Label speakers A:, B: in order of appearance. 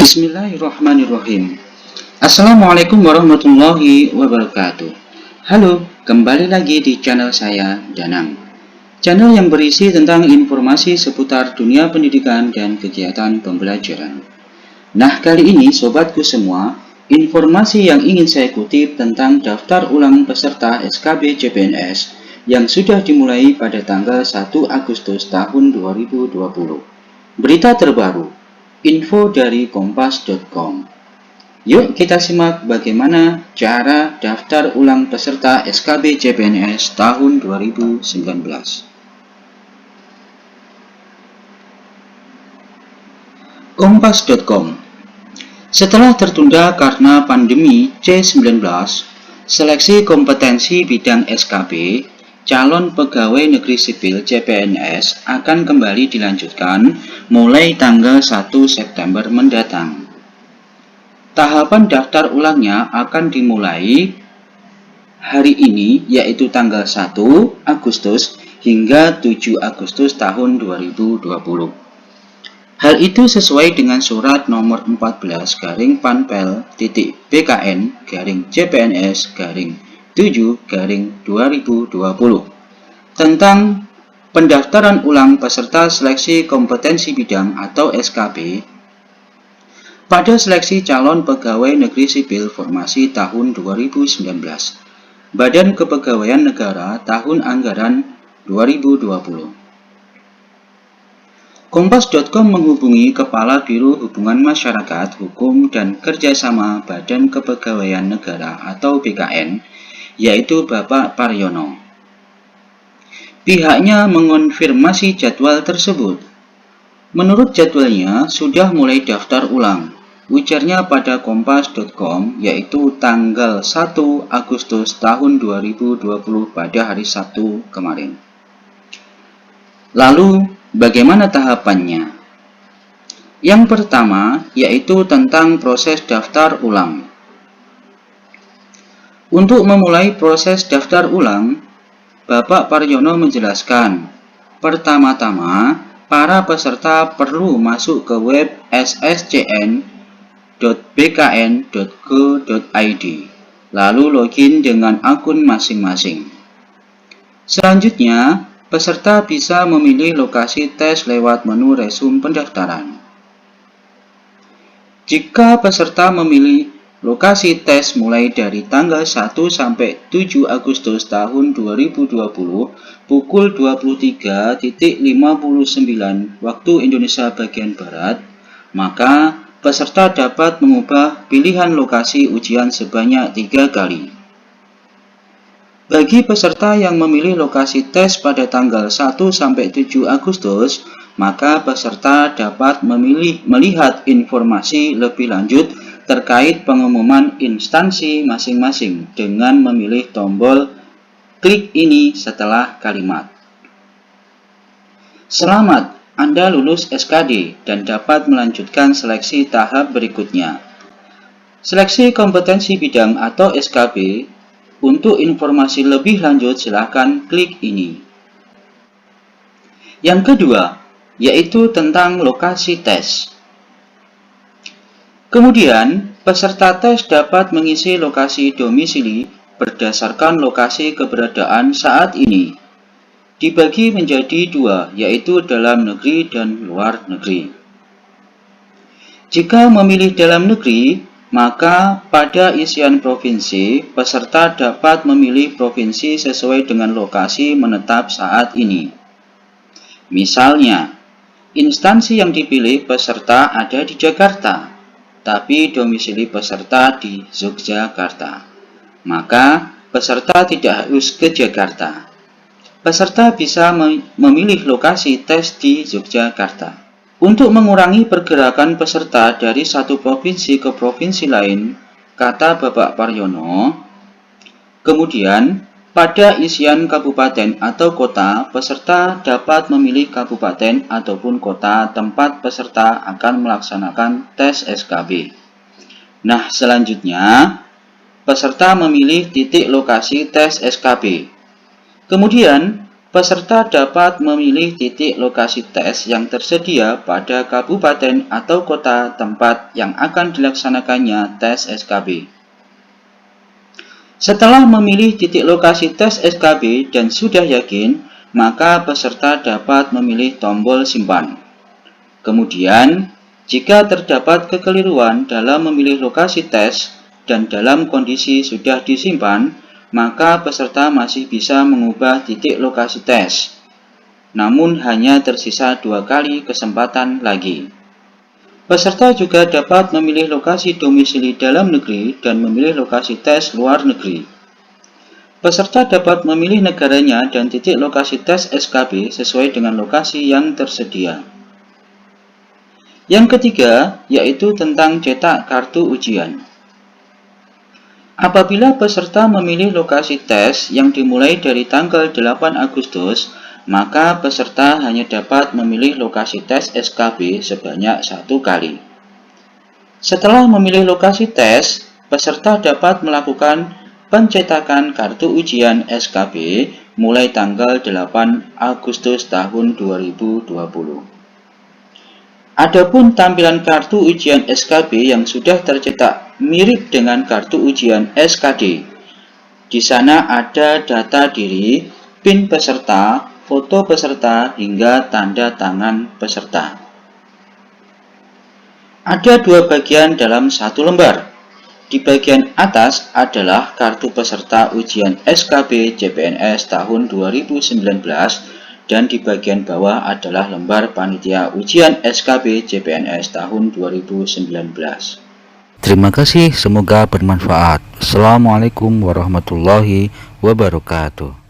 A: Bismillahirrahmanirrahim. Assalamualaikum warahmatullahi wabarakatuh. Halo, kembali lagi di channel saya, Danang. Channel yang berisi tentang informasi seputar dunia pendidikan dan kegiatan pembelajaran. Nah, kali ini sobatku semua, informasi yang ingin saya kutip tentang daftar ulang peserta SKB CPNS yang sudah dimulai pada tanggal 1 Agustus tahun 2020. Berita terbaru, info dari kompas.com. Yuk kita simak bagaimana cara daftar ulang peserta SKB CPNS tahun 2019. Kompas.com. Setelah tertunda karena pandemi C-19, seleksi kompetensi bidang SKB calon pegawai negeri sipil CPNS akan kembali dilanjutkan mulai tanggal 1 September mendatang. Tahapan daftar ulangnya akan dimulai hari ini, yaitu tanggal 1 Agustus hingga 7 Agustus tahun 2020. Hal itu sesuai dengan surat nomor 14-PPNS-CPNS-7-2020 tentang pendaftaran ulang peserta seleksi kompetensi bidang atau SKB pada seleksi calon pegawai negeri sipil formasi tahun 2019, Badan Kepegawaian Negara tahun anggaran 2020. Kompas.com menghubungi Kepala Biro Hubungan Masyarakat, Hukum dan Kerjasama Badan Kepegawaian Negara atau BKN, yaitu Bapak Paryono. Pihaknya mengonfirmasi jadwal tersebut. Menurut jadwalnya, sudah mulai daftar ulang, ujarnya pada kompas.com, yaitu tanggal 1 Agustus tahun 2020 pada hari Sabtu kemarin. Lalu, bagaimana tahapannya? Yang pertama, yaitu tentang proses daftar ulang. Untuk memulai proses daftar ulang, Bapak Paryono menjelaskan, pertama-tama, para peserta perlu masuk ke web sscn.bkn.go.id, lalu login dengan akun masing-masing. Selanjutnya, peserta bisa memilih lokasi tes lewat menu resume pendaftaran. Jika peserta memilih lokasi tes mulai dari tanggal 1 sampai 7 Agustus tahun 2020 pukul 23.59 waktu Indonesia bagian Barat, maka peserta dapat mengubah pilihan lokasi ujian sebanyak 3 kali. Bagi peserta yang memilih lokasi tes pada tanggal 1 sampai 7 Agustus, maka peserta dapat melihat informasi lebih lanjut terkait pengumuman instansi masing-masing dengan memilih tombol klik ini setelah kalimat. Selamat, Anda lulus SKD dan dapat melanjutkan seleksi tahap berikutnya. Seleksi kompetensi bidang atau SKB. Untuk informasi lebih lanjut silakan klik ini. Yang kedua, yaitu tentang lokasi tes. Kemudian, peserta tes dapat mengisi lokasi domisili berdasarkan lokasi keberadaan saat ini. Dibagi menjadi 2, yaitu dalam negeri dan luar negeri. Jika memilih dalam negeri, maka pada isian provinsi, peserta dapat memilih provinsi sesuai dengan lokasi menetap saat ini. Misalnya, instansi yang dipilih peserta ada di Jakarta, tapi domisili peserta di Yogyakarta. Maka, peserta tidak harus ke Jakarta. Peserta bisa memilih lokasi tes di Yogyakarta. Untuk mengurangi pergerakan peserta dari satu provinsi ke provinsi lain, kata Bapak Paryono, kemudian pada isian kabupaten atau kota, peserta dapat memilih kabupaten ataupun kota tempat peserta akan melaksanakan tes SKB. Nah, selanjutnya, peserta memilih titik lokasi tes SKB. Kemudian, peserta dapat memilih titik lokasi tes yang tersedia pada kabupaten atau kota tempat yang akan dilaksanakannya tes SKB. Setelah memilih titik lokasi tes SKB dan sudah yakin, maka peserta dapat memilih tombol simpan. Kemudian, jika terdapat kekeliruan dalam memilih lokasi tes dan dalam kondisi sudah disimpan, maka peserta masih bisa mengubah titik lokasi tes. Namun hanya tersisa 2 kali kesempatan lagi. Peserta juga dapat memilih lokasi domisili dalam negeri dan memilih lokasi tes luar negeri. Peserta dapat memilih negaranya dan titik lokasi tes SKB sesuai dengan lokasi yang tersedia. Yang ketiga, yaitu tentang cetak kartu ujian. Apabila peserta memilih lokasi tes yang dimulai dari tanggal 8 Agustus, maka peserta hanya dapat memilih lokasi tes SKB sebanyak 1 kali. Setelah memilih lokasi tes, peserta dapat melakukan pencetakan kartu ujian SKB mulai tanggal 8 Agustus tahun 2020. Adapun tampilan kartu ujian SKB yang sudah tercetak mirip dengan kartu ujian SKD. Di sana ada data diri, PIN peserta, foto peserta, hingga tanda tangan peserta. Ada 2 bagian dalam 1 lembar. Di bagian atas adalah kartu peserta ujian SKB CPNS tahun 2019 dan di bagian bawah adalah lembar panitia ujian SKB CPNS tahun 2019.
B: Terima kasih, semoga bermanfaat. Assalamualaikum warahmatullahi wabarakatuh.